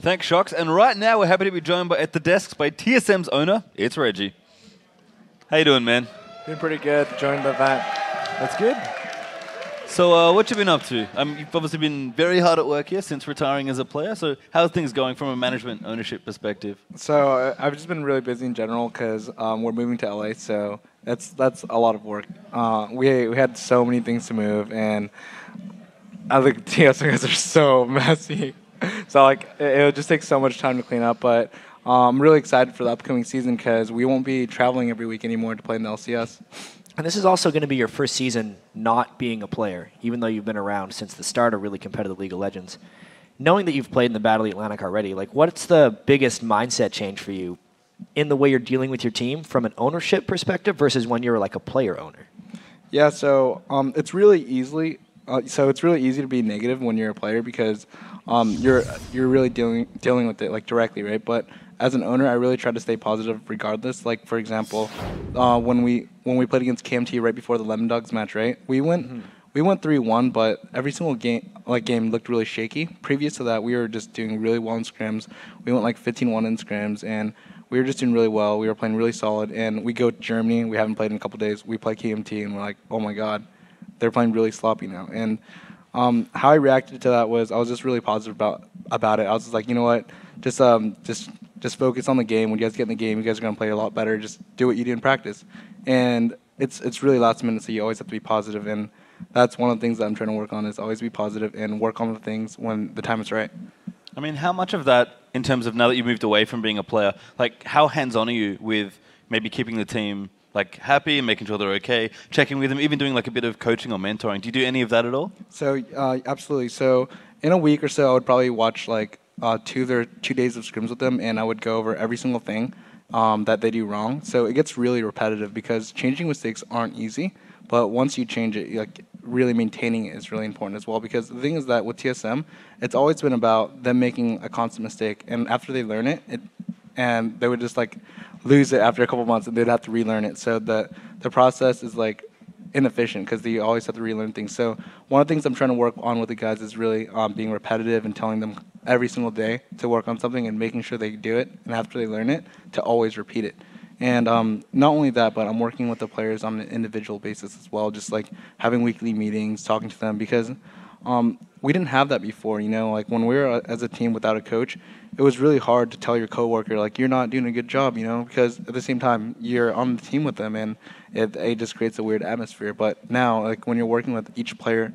Thanks, Shocks. And right now, we're happy to be joined at the desks by TSM's owner. It's Reggie. How you doing, man? Doing pretty good. Joined by that. That's good. So what you been up to? You've obviously been very hard at work here since retiring as a player. So how's things going from a management ownership perspective? So I've just been really busy in general because we're moving to LA. So that's a lot of work. We had so many things to move, and I think TSM guys are so messy. So like it'll just take so much time to clean up. But I'm really excited for the upcoming season because we won't be traveling every week anymore to play in the LCS. And this is also going to be your first season not being a player, even though you've been around since the start of really competitive League of Legends. Knowing that you've played in the Battle Atlantic already, like what's the biggest mindset change for you in the way you're dealing with your team from an ownership perspective versus when you're like a player owner? Yeah, so it's really easy to be negative when you're a player because you're really dealing with it like directly, right? But as an owner, I really try to stay positive regardless. Like for example, when we played against KMT right before the Lemon Dogs match, right? We went 3-1, but every single game looked really shaky. Previous to that, we were just doing really well in scrims. We went like 15-1 in scrims, and we were just doing really well. We were playing really solid, and we go to Germany. We haven't played in a couple days. We play KMT, and we're like, oh my god, they're playing really sloppy now. And how I reacted to that was I was just really positive about it. I was just like, you know what, just focus on the game. When you guys get in the game, you guys are going to play a lot better. Just do what you do in practice. And it's really last minute, so you always have to be positive. And that's one of the things that I'm trying to work on is always be positive and work on the things when the time is right. I mean, how much of that, in terms of now that you moved away from being a player, like how hands-on are you with maybe keeping the team like happy and making sure they're okay, checking with them, even doing like a bit of coaching or mentoring? Do you do any of that at all? So absolutely. So in a week or so, I would probably watch like 2 days of scrims with them, and I would go over every single thing that they do wrong. So it gets really repetitive because changing mistakes aren't easy, but once you change it, like really maintaining it is really important as well. Because the thing is that with TSM, it's always been about them making a constant mistake, and after they learn it, and they would just like lose it after a couple months, and they'd have to relearn it. So the process is like inefficient because you always have to relearn things. So one of the things I'm trying to work on with the guys is really being repetitive and telling them every single day to work on something and making sure they do it, and after they learn it, to always repeat it. And not only that, but I'm working with the players on an individual basis as well, just like having weekly meetings, talking to them, because we didn't have that before, you know, like when we were as a team without a coach, it was really hard to tell your coworker, like, you're not doing a good job, you know, because at the same time, you're on the team with them, and it just creates a weird atmosphere. But now, like, when you're working with each player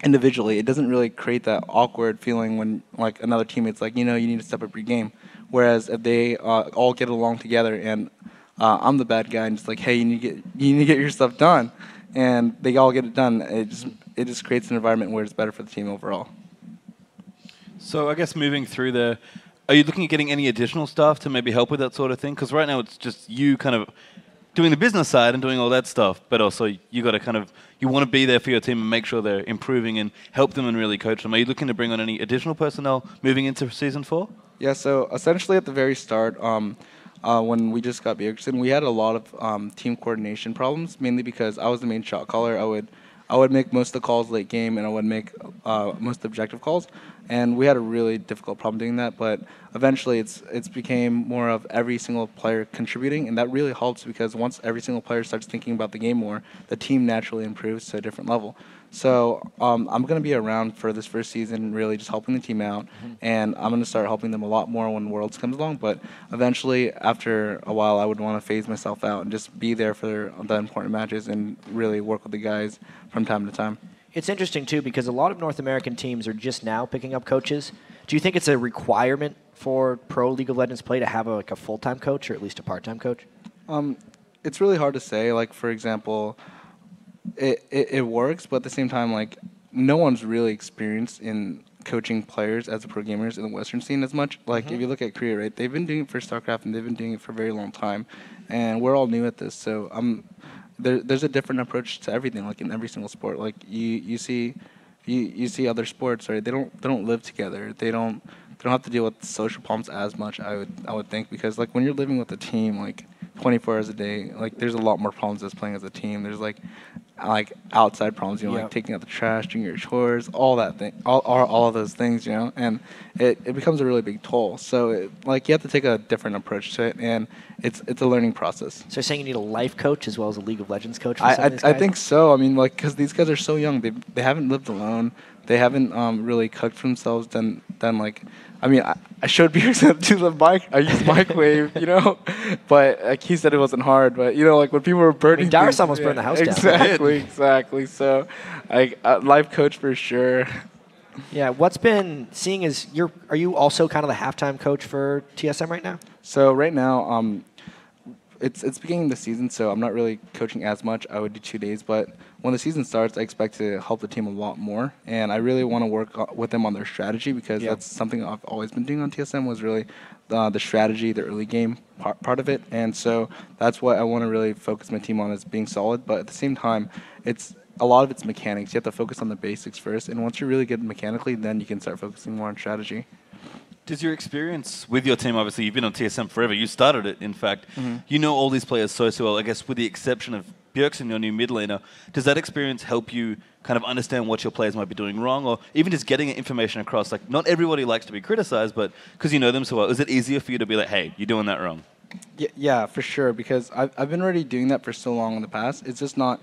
individually, it doesn't really create that awkward feeling when, like, another teammate's like, you know, you need to step up your game. Whereas if they all get along together and I'm the bad guy and just like, hey, you need to get your stuff done, and they all get it done, it just creates an environment where it's better for the team overall. So I guess moving through there, are you looking at getting any additional staff to maybe help with that sort of thing? Because right now it's just you kind of doing the business side and doing all that stuff, but also you got to kind of, you want to be there for your team and make sure they're improving and help them and really coach them. Are you looking to bring on any additional personnel moving into Season 4? Yeah, so essentially at the very start, when we just got Bjergsen, we had a lot of team coordination problems, mainly because I was the main shot caller. I would make most of the calls late game, and I would make most of the objective calls, and we had a really difficult problem doing that. But eventually, it's became more of every single player contributing, and that really helps because once every single player starts thinking about the game more, the team naturally improves to a different level. So I'm going to be around for this first season, really just helping the team out, and I'm going to start helping them a lot more when Worlds comes along. But eventually, after a while, I would want to phase myself out and just be there for the important matches and really work with the guys from time to time. It's interesting, too, because a lot of North American teams are just now picking up coaches. Do you think it's a requirement for pro League of Legends play to have a full-time coach or at least a part-time coach? It's really hard to say. Like, for example, it works, but at the same time, like, no one's really experienced in coaching players as a pro gamers in the Western scene as much. Like, if you look at Korea, right, they've been doing it for StarCraft, and they've been doing it for a very long time, and we're all new at this. So there's a different approach to everything, like in every single sport. Like you see other sports, right? They don't live together. They don't have to deal with social problems as much. I would think, because like when you're living with a team, like 24 hours a day. Like, there's a lot more problems as playing as a team. There's like outside problems, you know, like taking out the trash, doing your chores, all that thing, all of those things, you know, and it becomes a really big toll. So like you have to take a different approach to it, and it's a learning process. So you're saying you need a life coach as well as a League of Legends coach? For some of these I guys? think so. I mean, like, because these guys are so young, they haven't lived alone, they haven't really cooked for themselves. Then like, I mean, I showed Beers to the mic. I used microwave, you know, but like he said it wasn't hard. But you know, like when people were burning, Darius almost burned the house down. Exactly. So, like, life coach for sure. Yeah, what's been seeing is are you also kind of the halftime coach for TSM right now? So right now, it's beginning of the season, so I'm not really coaching as much. I would do 2 days, but when the season starts, I expect to help the team a lot more, and I really want to work with them on their strategy because that's something I've always been doing on TSM was really the strategy, the early game part of it, and so that's what I want to really focus my team on is being solid. But at the same time, a lot of it's mechanics. You have to focus on the basics first, and once you're really good mechanically, then you can start focusing more on strategy. Does your experience with your team, obviously you've been on TSM forever, you started it in fact, you know all these players so well, I guess with the exception of Bjergsen, your new mid laner, does that experience help you kind of understand what your players might be doing wrong, or even just getting information across? Like, not everybody likes to be criticized, but because you know them so well, is it easier for you to be like, hey, you're doing that wrong? Yeah, for sure, because I've been already doing that for so long in the past. It's just not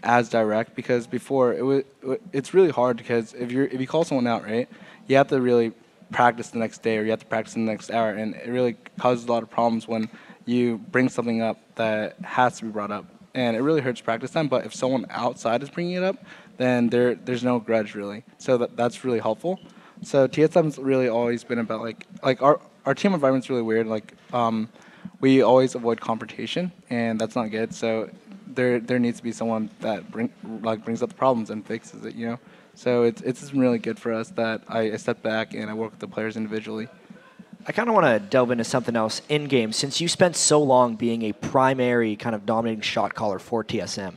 as direct, because before it's really hard, because if you call someone out, right, you have to really practice the next day, or you have to practice in the next hour, and it really causes a lot of problems when you bring something up that has to be brought up, and it really hurts practice time. But if someone outside is bringing it up, then there's no grudge really, so that's really helpful. So TSM's really always been about like our team environment's really weird. Like we always avoid confrontation, and that's not good. So there needs to be someone that brings up the problems and fixes it, you know. So it's really good for us that I step back and I work with the players individually. I kind of want to delve into something else in-game. Since you spent so long being a primary kind of dominating shot caller for TSM,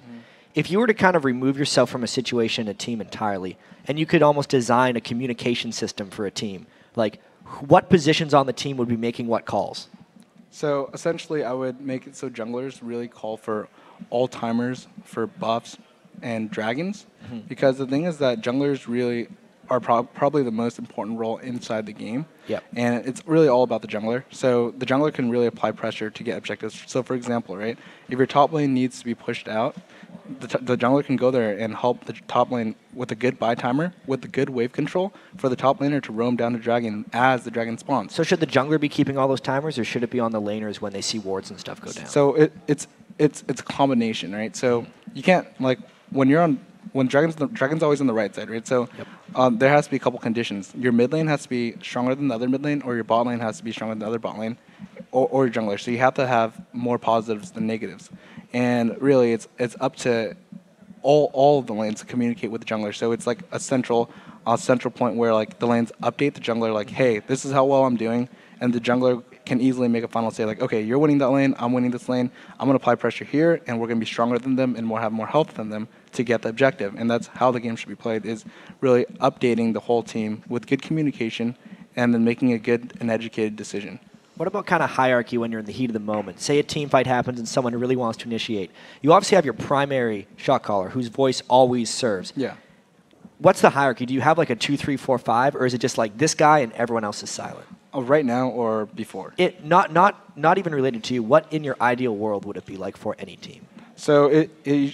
if you were to kind of remove yourself from a situation, a team entirely, and you could almost design a communication system for a team, like what positions on the team would be making what calls? So essentially I would make it so junglers really call for all timers for buffs and dragons, because the thing is that junglers really are probably the most important role inside the game. Yep. And it's really all about the jungler. So the jungler can really apply pressure to get objectives. So for example, right, if your top lane needs to be pushed out, the jungler can go there and help the top lane with a good buy timer, with the good wave control for the top laner to roam down to dragon as the dragon spawns. So should the jungler be keeping all those timers, or should it be on the laners when they see wards and stuff go down? So it's a combination, right? So you can't, like, when dragon's always on the right side, right? So there has to be a couple conditions. Your mid lane has to be stronger than the other mid lane, or your bot lane has to be stronger than the other bot lane, or your jungler. So you have to have more positives than negatives. And really, it's up to all of the lanes to communicate with the jungler. So it's like a central point where like the lanes update the jungler, like, hey, this is how well I'm doing, and the jungler can easily make a final say like, okay, you're winning that lane, I'm winning this lane, I'm going to apply pressure here, and we're going to be stronger than them and have more health than them to get the objective. And that's how the game should be played, is really updating the whole team with good communication and then making a good and educated decision. What about kind of hierarchy when you're in the heat of the moment? Say a team fight happens and someone really wants to initiate. You obviously have your primary shot caller whose voice always serves. Yeah. What's the hierarchy? Do you have like a 2, 3, 4, 5, or is it just like this guy and everyone else is silent? Oh, right now or before? It not even related to you. What in your ideal world would it be like for any team? So it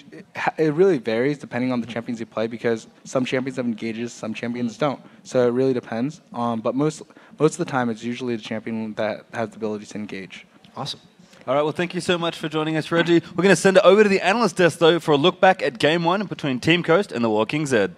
really varies depending on the champions you play, because some champions have engages, some champions don't. So it really depends. But most of the time, it's usually the champion that has the ability to engage. Awesome. All right, well, thank you so much for joining us, Reggie. We're going to send it over to the analyst desk, though, for a look back at Game 1 between Team Coast and the Walking Zed.